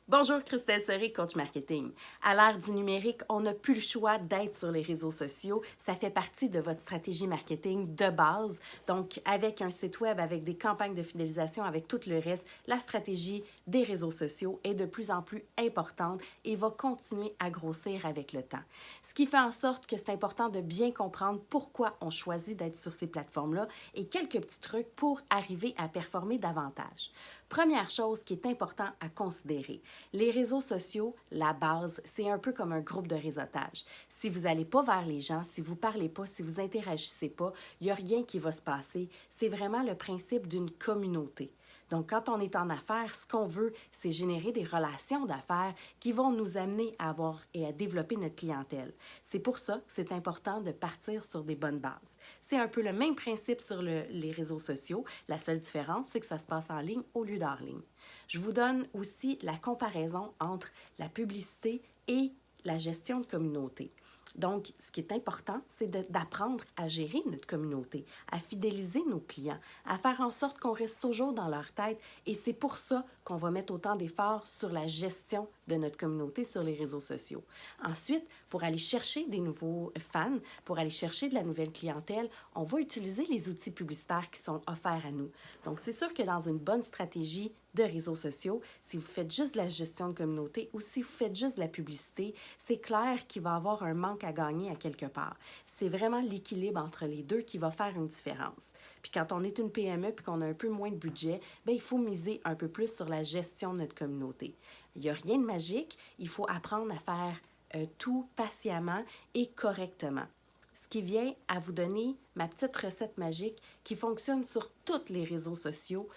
Bonjour, Christelle Serré, coach marketing. À l'ère du numérique, on n'a plus le choix d'être sur les réseaux sociaux. Ça fait partie de votre stratégie marketing de base. Donc, avec un site web, avec des campagnes de fidélisation, avec tout le reste, la stratégie des réseaux sociaux est de plus en plus importante et va continuer à grossir avec le temps. Ce qui fait en sorte que c'est important de bien comprendre pourquoi on choisit d'être sur ces plateformes-là et quelques petits trucs pour arriver à performer davantage. Première chose qui est important à considérer, les réseaux sociaux, la base, c'est un peu comme un groupe de réseautage. Si vous n'allez pas vers les gens, si vous ne parlez pas, si vous interagissez pas, il n'y a rien qui va se passer. C'est vraiment le principe d'une communauté. Donc, quand on est en affaires, ce qu'on veut, c'est générer des relations d'affaires qui vont nous amener à avoir et à développer notre clientèle. C'est pour ça que c'est important de partir sur des bonnes bases. C'est un peu le même principe sur les réseaux sociaux. La seule différence, c'est que ça se passe en ligne au lieu d'hors ligne. Je vous donne aussi la comparaison entre la publicité et la gestion de communauté. Donc, ce qui est important, c'est d'apprendre à gérer notre communauté, à fidéliser nos clients, à faire en sorte qu'on reste toujours dans leur tête. Et c'est pour ça qu'on va mettre autant d'efforts sur la gestion de notre communauté sur les réseaux sociaux. Ensuite, pour aller chercher des nouveaux fans, pour aller chercher de la nouvelle clientèle, on va utiliser les outils publicitaires qui sont offerts à nous. Donc, c'est sûr que dans une bonne stratégie de réseaux sociaux, si vous faites juste de la gestion de communauté ou si vous faites juste de la publicité, c'est clair qu'il va y avoir un manque à gagner à quelque part. C'est vraiment l'équilibre entre les deux qui va faire une différence. Puis quand on est une PME et qu'on a un peu moins de budget, bien, il faut miser un peu plus sur la gestion de notre communauté. Il n'y a rien de magique, il faut apprendre à faire tout patiemment et correctement. Ce qui vient à vous donner ma petite recette magique qui fonctionne sur tous les réseaux sociaux.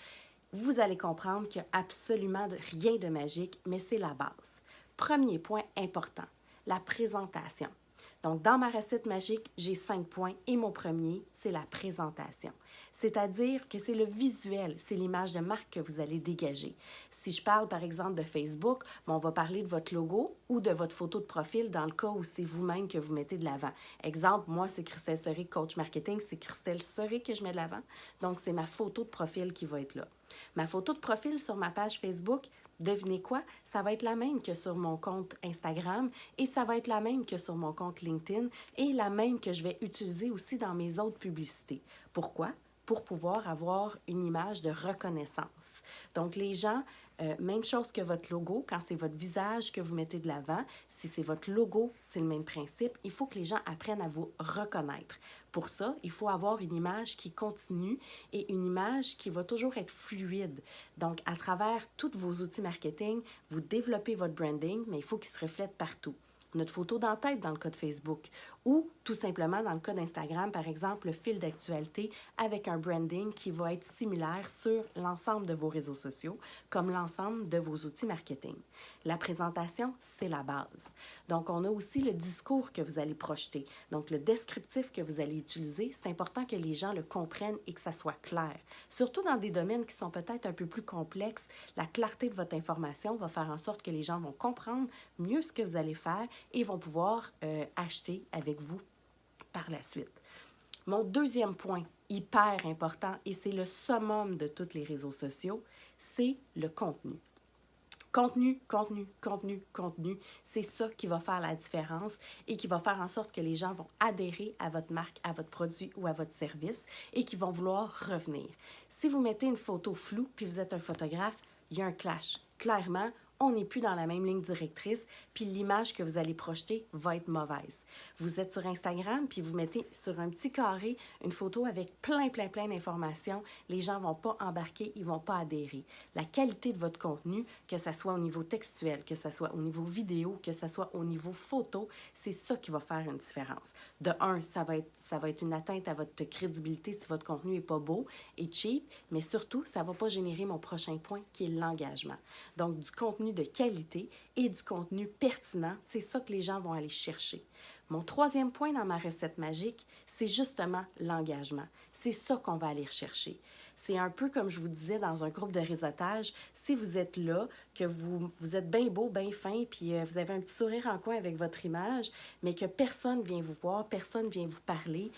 Vous allez comprendre qu'il n'y a absolument rien de magique, mais c'est la base. Premier point important, la présentation. Donc, dans ma recette magique, j'ai 5 points et mon premier, c'est la présentation. C'est-à-dire que c'est le visuel, c'est l'image de marque que vous allez dégager. Si je parle par exemple de Facebook, on va parler de votre logo ou de votre photo de profil dans le cas où c'est vous-même que vous mettez de l'avant. Exemple, moi, c'est Christelle Serré, coach marketing, c'est Christelle Serré que je mets de l'avant. Donc, c'est ma photo de profil qui va être là. Ma photo de profil sur ma page Facebook, devinez quoi? Ça va être la même que sur mon compte Instagram et ça va être la même que sur mon compte LinkedIn et la même que je vais utiliser aussi dans mes autres publicités. Pourquoi? Pour pouvoir avoir une image de reconnaissance. Donc, les gens, même chose que votre logo, quand c'est votre visage que vous mettez de l'avant, si c'est votre logo, c'est le même principe. Il faut que les gens apprennent à vous reconnaître. Pour ça, il faut avoir une image qui continue et une image qui va toujours être fluide. Donc, à travers tous vos outils marketing, vous développez votre branding, mais il faut qu'il se reflète partout. Notre photo d'en-tête dans le cas de Facebook ou tout simplement dans le cas d'Instagram, par exemple, le fil d'actualité avec un branding qui va être similaire sur l'ensemble de vos réseaux sociaux comme l'ensemble de vos outils marketing. La présentation, c'est la base. Donc, on a aussi le discours que vous allez projeter. Donc, le descriptif que vous allez utiliser, c'est important que les gens le comprennent et que ça soit clair. Surtout dans des domaines qui sont peut-être un peu plus complexes, la clarté de votre information va faire en sorte que les gens vont comprendre mieux ce que vous allez faire et vont pouvoir acheter avec vous par la suite. Mon deuxième point, hyper important, et c'est le summum de tous les réseaux sociaux, c'est le contenu. Contenu, contenu, contenu, contenu, c'est ça qui va faire la différence et qui va faire en sorte que les gens vont adhérer à votre marque, à votre produit ou à votre service et qui vont vouloir revenir. Si vous mettez une photo floue puis vous êtes un photographe, il y a un clash. Clairement, on n'est plus dans la même ligne directrice, puis l'image que vous allez projeter va être mauvaise. Vous êtes sur Instagram, puis vous mettez sur un petit carré une photo avec plein d'informations. Les gens ne vont pas embarquer, ils ne vont pas adhérer. La qualité de votre contenu, que ce soit au niveau textuel, que ce soit au niveau vidéo, que ce soit au niveau photo, c'est ça qui va faire une différence. De un, ça va être une atteinte à votre crédibilité si votre contenu n'est pas beau et cheap, mais surtout, ça ne va pas générer mon prochain point qui est l'engagement. Donc, du contenu de qualité et du contenu pertinent, c'est ça que les gens vont aller chercher. Mon troisième point dans ma recette magique, c'est justement l'engagement. C'est ça qu'on va aller rechercher. C'est un peu comme je vous disais dans un groupe de réseautage, si vous êtes là, que vous êtes bien beau, bien fin, puis vous avez un petit sourire en coin avec votre image, mais que personne vient vous voir, personne vient vous parler,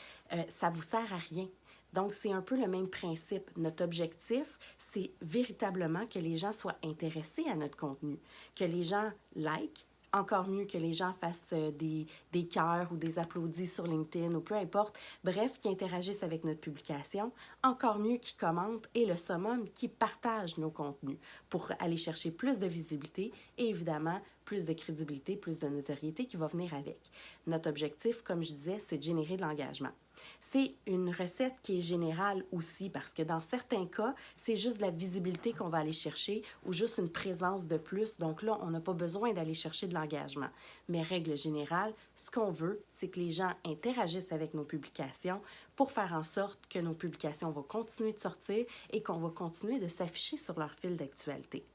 ça ne vous sert à rien. Donc, c'est un peu le même principe. Notre objectif, c'est véritablement que les gens soient intéressés à notre contenu, que les gens like, encore mieux que les gens fassent des cœurs ou des applaudis sur LinkedIn ou peu importe, bref, qui interagissent avec notre publication, encore mieux qui commentent et le summum, qui partagent nos contenus pour aller chercher plus de visibilité et évidemment plus de crédibilité, plus de notoriété qui va venir avec. Notre objectif, comme je disais, c'est de générer de l'engagement. C'est une recette qui est générale aussi parce que dans certains cas, c'est juste de la visibilité qu'on va aller chercher ou juste une présence de plus. Donc là, on n'a pas besoin d'aller chercher de l'engagement. Mais règle générale, ce qu'on veut, c'est que les gens interagissent avec nos publications pour faire en sorte que nos publications vont continuer de sortir et qu'on va continuer de s'afficher sur leur fil d'actualité.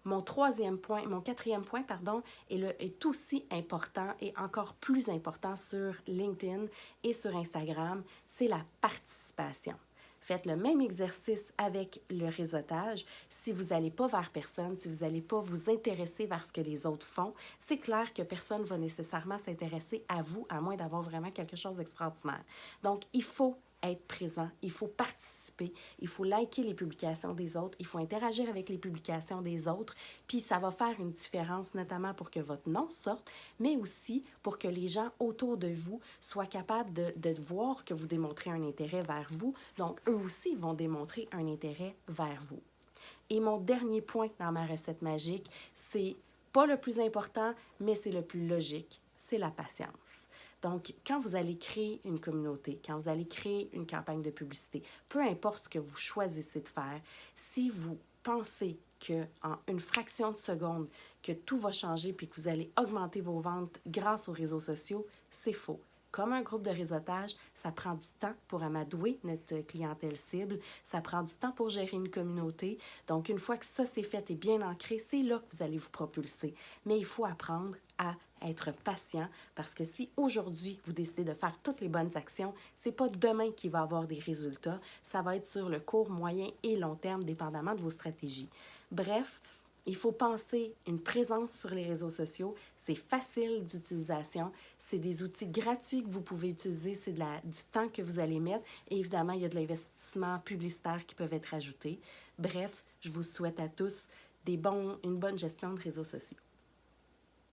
Mon quatrième point, est aussi important et encore plus important sur LinkedIn et sur Instagram, c'est la participation. Faites le même exercice avec le réseautage. Si vous n'allez pas vers personne, si vous n'allez pas vous intéresser vers ce que les autres font, c'est clair que personne ne va nécessairement s'intéresser à vous, à moins d'avoir vraiment quelque chose d'extraordinaire. Donc, il faut être présent, il faut participer, il faut liker les publications des autres, il faut interagir avec les publications des autres, puis ça va faire une différence notamment pour que votre nom sorte, mais aussi pour que les gens autour de vous soient capables de voir que vous démontrez un intérêt vers vous, donc eux aussi vont démontrer un intérêt vers vous. Et mon dernier point dans ma recette magique, c'est pas le plus important, mais c'est le plus logique, c'est la patience. Donc, quand vous allez créer une communauté, quand vous allez créer une campagne de publicité, peu importe ce que vous choisissez de faire, si vous pensez qu'en une fraction de seconde, que tout va changer puis que vous allez augmenter vos ventes grâce aux réseaux sociaux, c'est faux. Comme un groupe de réseautage, ça prend du temps pour amadouer notre clientèle cible, ça prend du temps pour gérer une communauté. Donc, une fois que ça c'est fait et bien ancré, c'est là que vous allez vous propulser. Mais il faut apprendre à être patient parce que si aujourd'hui vous décidez de faire toutes les bonnes actions, c'est pas demain qu'il va avoir des résultats, ça va être sur le court, moyen et long terme, dépendamment de vos stratégies. Bref, il faut penser une présence sur les réseaux sociaux. C'est facile d'utilisation. C'est des outils gratuits que vous pouvez utiliser. C'est du temps que vous allez mettre. Et évidemment, il y a de l'investissement publicitaire qui peuvent être ajoutés. Bref, je vous souhaite à tous une bonne gestion de réseaux sociaux.